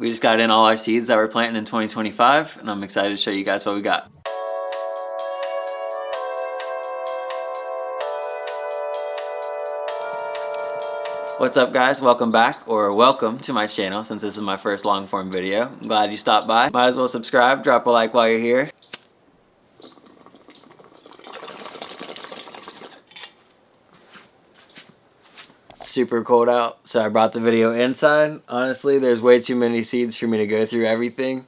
We just got in all our seeds that we're planting in 2025, and I'm excited to show you guys what we got. What's up guys, welcome back, or welcome to my channel since this is my first long form video. I'm glad you stopped by. Might as well subscribe, drop a like while you're here. It's super cold out, so I brought the video inside. Honestly, there's way too many seeds for me to go through everything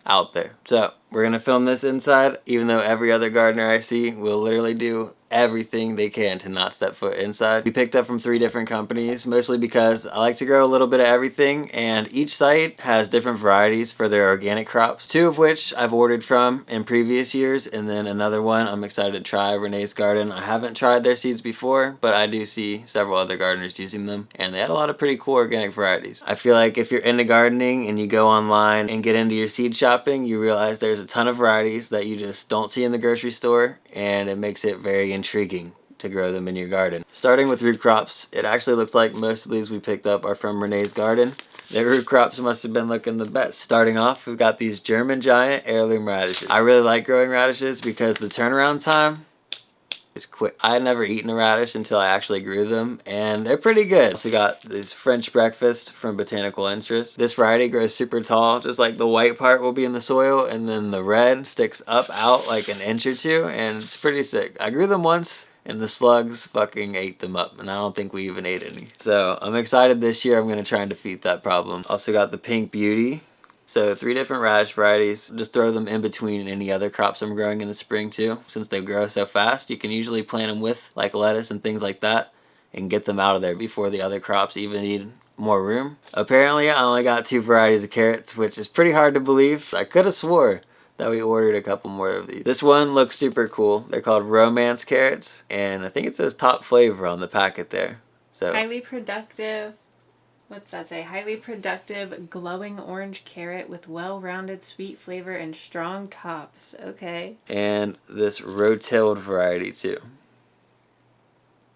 out there. So we're gonna film this inside, even though every other gardener I see will literally do everything they can to not step foot inside. We picked up from 3 different companies, mostly because I like to grow a little bit of everything, and each site has different varieties for their organic crops, 2 of which I've ordered from in previous years, and then another one I'm excited to try, Renee's Garden. I haven't tried their seeds before, but I do see several other gardeners using them, and they had a lot of pretty cool organic varieties. I feel like if you're into gardening and you go online and get into your seed shopping, you realize there's a ton of varieties that you just don't see in the grocery store, and it makes it very intriguing to grow them in your garden. Starting with root crops, it actually looks like most of these we picked up are from Renee's Garden. Their root crops must have been looking the best. Starting off, we've got these German giant heirloom radishes. I really like growing radishes because the turnaround time is quick. I had never eaten a radish until I actually grew them, and they're pretty good. So we got this French breakfast from Botanical Interest. This variety grows super tall, just like the white part will be in the soil, and then the red sticks up out like an inch or 2, and it's pretty sick. I grew them once, and the slugs fucking ate them up, and I don't think we even ate any. So I'm excited this year. I'm gonna try and defeat that problem. Also got the Pink Beauty. So 3 different radish varieties. Just throw them in between any other crops I'm growing in the spring too. Since they grow so fast, you can usually plant them with like lettuce and things like that and get them out of there before the other crops even need more room. Apparently I only got 2 varieties of carrots, which is pretty hard to believe. I could have swore that we ordered a couple more of these. This one looks super cool. They're called Romance carrots, and I think it says top flavor on the packet there. So highly productive. What's that say? Highly productive, glowing orange carrot with well-rounded sweet flavor and strong tops. Okay. And this road-tailed variety too.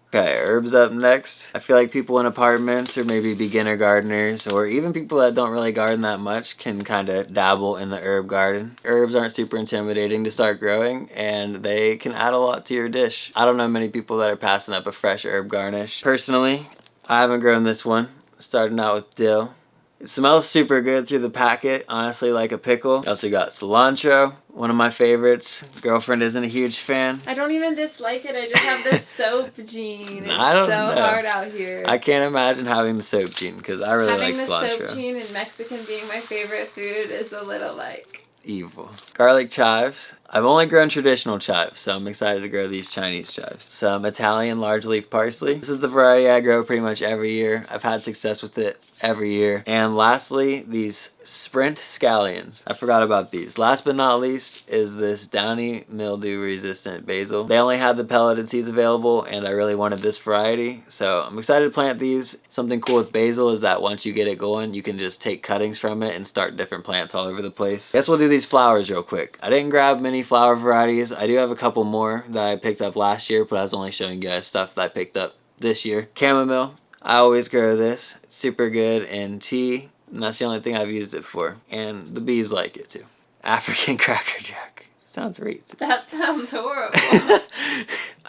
Okay, herbs up next. I feel like people in apartments or maybe beginner gardeners or even people that don't really garden that much can kind of dabble in the herb garden. Herbs aren't super intimidating to start growing, and they can add a lot to your dish. I don't know many people that are passing up a fresh herb garnish. Personally, I haven't grown this one. Starting out with dill. It smells super good through the packet, honestly, like a pickle. Also got cilantro, one of my favorites. Girlfriend isn't a huge fan. I don't even dislike it, I just have this soap gene. It's I don't so know. hard out here. I can't imagine having the soap gene because I really like cilantro. Having the soap gene and Mexican being my favorite food is a little like evil. Garlic chives. I've only grown traditional chives, so I'm excited to grow these Chinese chives. Some Italian large leaf parsley. This is the variety I grow pretty much every year. I've had success with it every year. And lastly, these Sprint scallions. I forgot about these. Last but not least is this downy mildew resistant basil. They only had the pelleted seeds available, and I really wanted this variety, so I'm excited to plant these. Something cool with basil is that once you get it going, you can just take cuttings from it and start different plants all over the place. Guess we'll do these flowers real quick. I didn't grab many flower varieties. I do have a couple more that I picked up last year, but I was only showing you guys stuff that I picked up this year. Chamomile. I always grow this. It's super good in tea, and that's the only thing I've used it for. And the bees like it too. African crackerjack. Sounds right. that sounds horrible.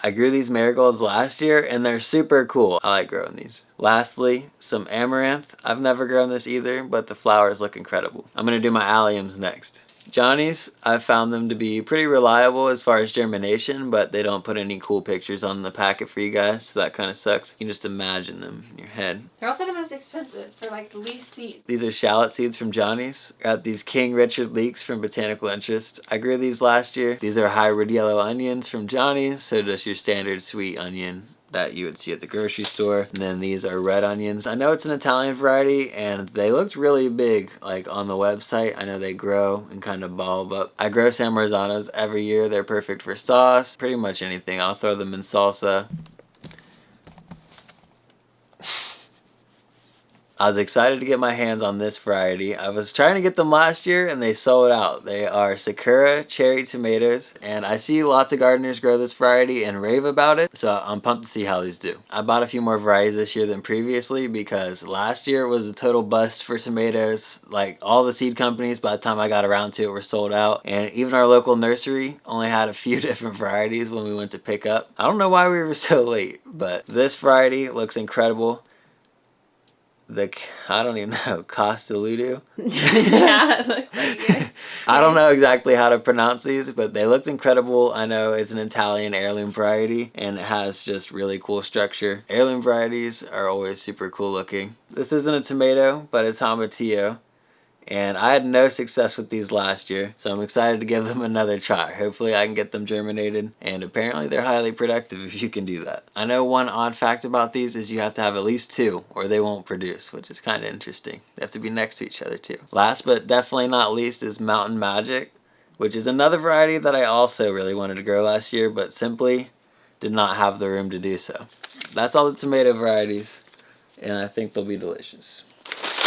I grew these marigolds last year, and they're super cool. I like growing these. Lastly, some amaranth. I've never grown this either, but the flowers look incredible. I'm gonna do my alliums next. Johnny's, I've found them to be pretty reliable as far as germination, but they don't put any cool pictures on the packet for you guys, so that kind of sucks. You can just imagine them in your head. They're also the most expensive for like the least seeds. These are shallot seeds from Johnny's. Got these King Richard leeks from Botanical Interest. I grew these last year. These are hybrid yellow onions from Johnny's, so just your standard sweet onion that you would see at the grocery store. And then these are red onions. I know it's an Italian variety, and they looked really big like on the website. I know they grow and kind of bulb up. I grow San Marzanos every year. They're perfect for sauce, pretty much anything. I'll throw them in salsa. I was excited to get my hands on this variety. I was trying to get them last year and they sold out. They are Sakura cherry tomatoes, and I see lots of gardeners grow this variety and rave about it, so I'm pumped to see how these do. I bought a few more varieties this year than previously because last year was a total bust for tomatoes. Like, all the seed companies, by the time I got around to it, were sold out, and even our local nursery only had a few different varieties when we went to pick up. I don't know why we were so late, but this variety looks incredible. I don't even know, Castelludo? Yeah, it looks like it. I don't know exactly how to pronounce these, but they looked incredible. I know it's an Italian heirloom variety, and it has just really cool structure. Heirloom varieties are always super cool looking. This isn't a tomato, but it's tomatillo. And I had no success with these last year, so I'm excited to give them another try. Hopefully I can get them germinated, and apparently they're highly productive if you can do that. I know one odd fact about these is you have to have at least 2 or they won't produce, which is kind of interesting. They have to be next to each other too. Last but definitely not least is Mountain Magic, which is another variety that I also really wanted to grow last year, but simply did not have the room to do so. That's all the tomato varieties, and I think they'll be delicious.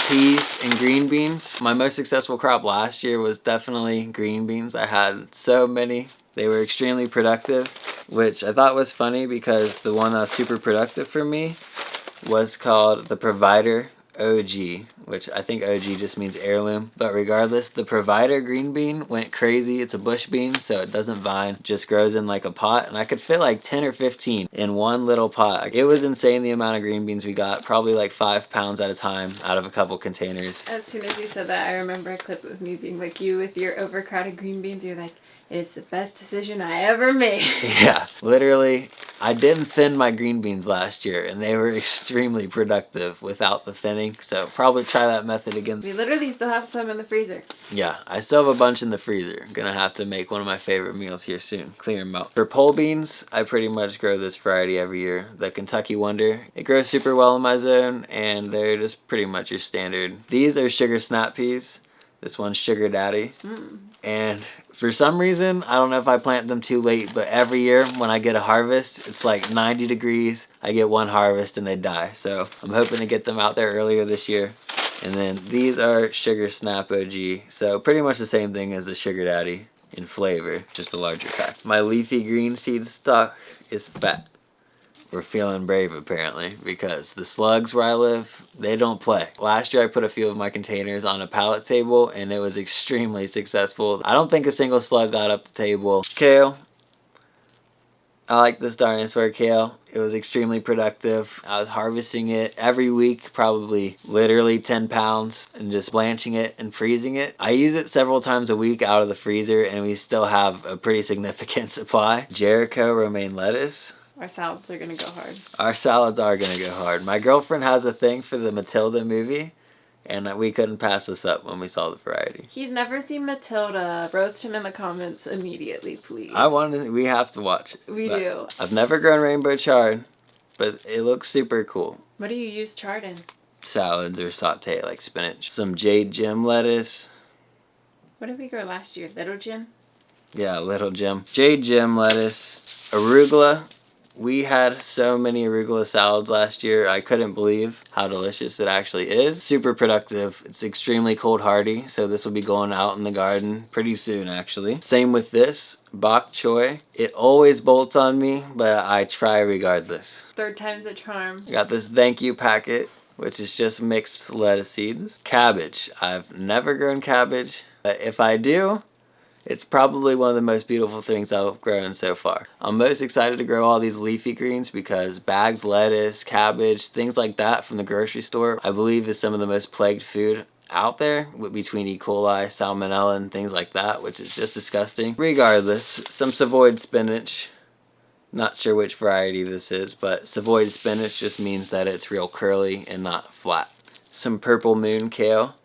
Peas and green beans. My most successful crop last year was definitely green beans. I had so many. They were extremely productive, which I thought was funny because the one that was super productive for me was called the Provider OG, which I think OG just means heirloom. But regardless, the Provider green bean went crazy. It's a bush bean, so it doesn't vine, just grows in like a pot, and I could fit like 10 or 15 in one little pot. It was insane the amount of green beans we got, probably like 5 pounds at a time out of a couple containers. As soon as you said that, I remember a clip of me being like, you with your overcrowded green beans, you're like, it's the best decision I ever made. Yeah, literally, I didn't thin my green beans last year, and they were extremely productive without the thinning, so probably try that method again. We literally still have some in the freezer. Yeah, I still have a bunch in the freezer. Gonna have to make one of my favorite meals here soon, clear them out. For pole beans, I pretty much grow this variety every year, the Kentucky Wonder. It grows super well in my zone, and they're just pretty much your standard. These are sugar snap peas. This one's Sugar Daddy. And for some reason, I don't know if I plant them too late, but every year when I get a harvest, it's like 90 degrees. I get one harvest and they die. So I'm hoping to get them out there earlier this year. And then these are Sugar Snap OG. So pretty much the same thing as the Sugar Daddy in flavor, just a larger pack. My leafy green seed stock is fat. We're feeling brave apparently, because the slugs where I live, they don't play. Last year I put a few of my containers on a pallet table and it was extremely successful. I don't think a single slug got up the table. Kale. I like this dinosaur kale. It was extremely productive. I was harvesting it every week, probably literally 10 pounds, and just blanching it and freezing it. I use it several times a week out of the freezer, and we still have a pretty significant supply. Jericho romaine lettuce. Our salads are gonna go hard. Our salads are gonna go hard. My girlfriend has a thing for the Matilda movie, and we couldn't pass this up when we saw the variety. He's never seen Matilda. Roast him in the comments immediately, please. We have to watch it. We do. I've never grown rainbow chard, but it looks super cool. What do you use chard in? Salads or saute like spinach. Some Jade Gem lettuce. What did we grow last year? Little Jim? Yeah, Little Gem. Jade Gem lettuce. Arugula. We had so many arugula salads last year. I couldn't believe how delicious it actually is. Super productive. It's extremely cold hardy, so this will be going out in the garden pretty soon actually. Same with this, bok choy. It always bolts on me, but I try regardless. Third time's a charm. I got this thank you packet, which is just mixed lettuce seeds. Cabbage. I've never grown cabbage, but if I do, it's probably one of the most beautiful things I've grown so far. I'm most excited to grow all these leafy greens because bags lettuce, cabbage, things like that from the grocery store, I believe is some of the most plagued food out there, between E. coli, salmonella, and things like that, which is just disgusting. Regardless, some Savoy spinach. Not sure which variety this is, but Savoy spinach just means that it's real curly and not flat. Some purple moon kale.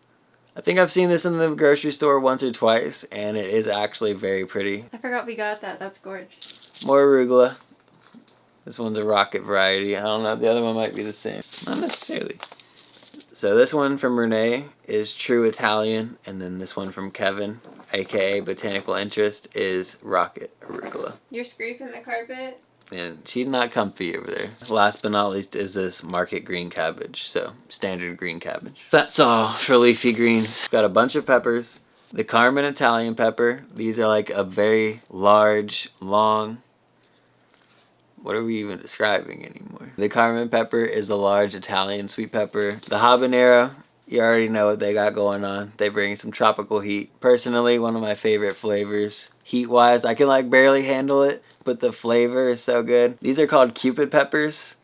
I think I've seen this in the grocery store once or twice, and it is actually very pretty. I forgot we got that. That's gorgeous. More arugula. This one's a rocket variety. I don't know, the other one might be the same. Not necessarily. So this one from Renee is True Italian, and then this one from Kevin, aka Botanical Interest, is Rocket Arugula. You're scraping the carpet? And she's not comfy over there. Last but not least is this market green cabbage. So standard green cabbage. That's all for leafy greens. Got a bunch of peppers. The Carmen Italian pepper. These are like a very large, long... What are we even describing anymore? The Carmen pepper is the large Italian sweet pepper. The habanero, you already know what they got going on. They bring some tropical heat. Personally, one of my favorite flavors. Heat-wise, I can like barely handle it, but the flavor is so good. These are called Cupid peppers,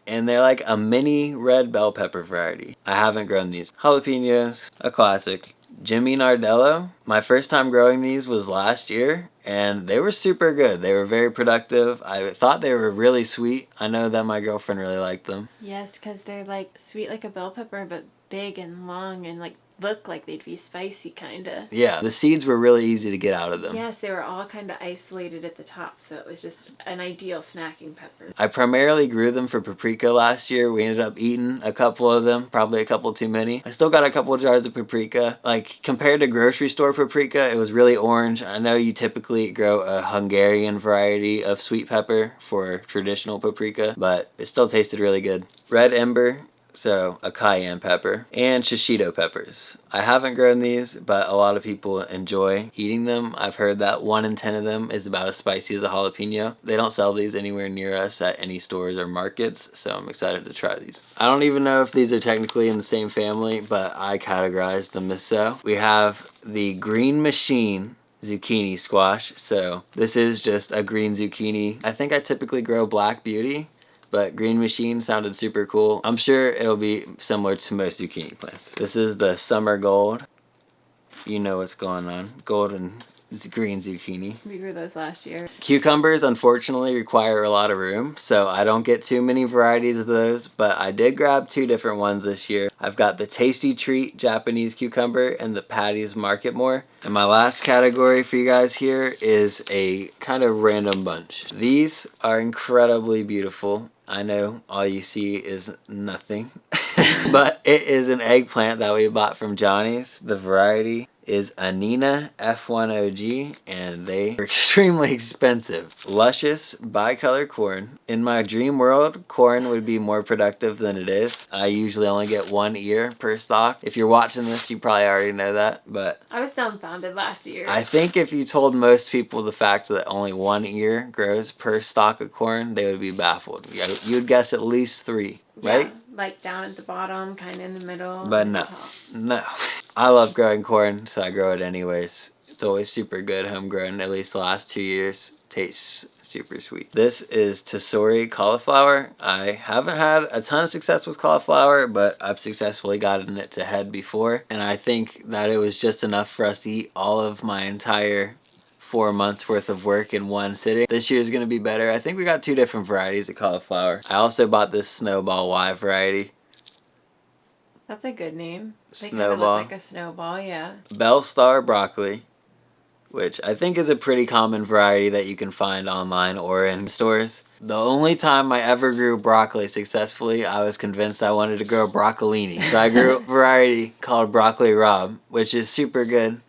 and they're like a mini red bell pepper variety. I haven't grown these. Jalapenos, a classic. Jimmy Nardello. My first time growing these was last year, and they were super good. They were very productive. I thought they were really sweet. I know that my girlfriend really liked them. Yes, because they're like sweet like a bell pepper, but big and long and like look like they'd be spicy kinda. Yeah, the seeds were really easy to get out of them. Yes, they were all kind of isolated at the top, so it was just an ideal snacking pepper. I primarily grew them for paprika last year. We ended up eating a couple of them, probably a couple too many. I still got a couple of jars of paprika. Like, compared to grocery store paprika, it was really orange. I know you typically grow a Hungarian variety of sweet pepper for traditional paprika, but it still tasted really good. Red Ember. So a cayenne pepper, and shishito peppers. I haven't grown these, but a lot of people enjoy eating them. I've heard that 1 in 10 of them is about as spicy as a jalapeno. They don't sell these anywhere near us at any stores or markets, so I'm excited to try these. I don't even know if these are technically in the same family, but I categorized them as so. We have the Green Machine zucchini squash. So this is just a green zucchini. I think I typically grow Black Beauty, but Green Machine sounded super cool. I'm sure it'll be similar to most zucchini plants. This is the Summer Gold. You know what's going on. Golden green zucchini. We grew those last year. Cucumbers, unfortunately, require a lot of room, so I don't get too many varieties of those, but I did grab 2 different ones this year. I've got the Tasty Treat Japanese cucumber and the Patty's Marketmore. And my last category for you guys here is a kind of random bunch. These are incredibly beautiful. I know all you see is nothing, but it is an eggplant that we bought from Johnny's. The variety is Anina F1OG, and they are extremely expensive. Luscious bicolor corn. In my dream world, corn would be more productive than it is. I usually only get 1 ear per stalk. If you're watching this, you probably already know that, but I was dumbfounded last year. I think if you told most people the fact that only 1 ear grows per stalk of corn, they would be baffled. You'd guess at least 3, right? Yeah, like down at the bottom, kind of in the middle. But no, no. I love growing corn, so I grow it anyways. It's always super good homegrown, at least the last 2 years. Tastes super sweet. This is Tesori cauliflower. I haven't had a ton of success with cauliflower, but I've successfully gotten it to head before. And I think that it was just enough for us to eat all of my entire 4 months worth of work in one sitting. This year is going to be better. I think we got 2 different varieties of cauliflower. I also bought this Snowball Y variety. That's a good name. They Snowball. kind of look like a snowball, yeah. Bell Star broccoli, which I think is a pretty common variety that you can find online or in stores. The only time I ever grew broccoli successfully, I was convinced I wanted to grow broccolini. So I grew a variety called Broccoli Rob, which is super good,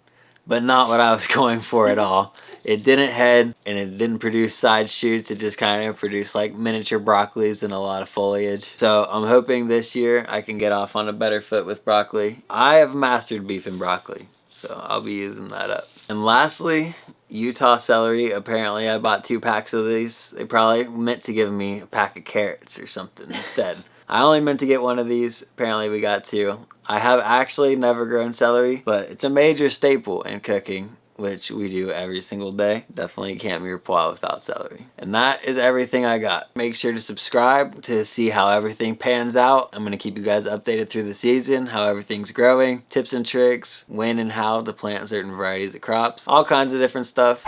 but not what I was going for at all. It didn't head, and it didn't produce side shoots. It just kind of produced like miniature broccolis and a lot of foliage. So I'm hoping this year I can get off on a better foot with broccoli. I have mastered beef and broccoli, so I'll be using that up. And lastly, Utah celery. Apparently I bought 2 packs of these. They probably meant to give me a pack of carrots or something instead. I only meant to get 1 of these. Apparently we got 2. I have actually never grown celery, but it's a major staple in cooking, which we do every single day. Definitely can't be pois without celery. And that is everything I got. Make sure to subscribe to see how everything pans out. I'm going to keep you guys updated through the season, how everything's growing, tips and tricks, when and how to plant certain varieties of crops, all kinds of different stuff.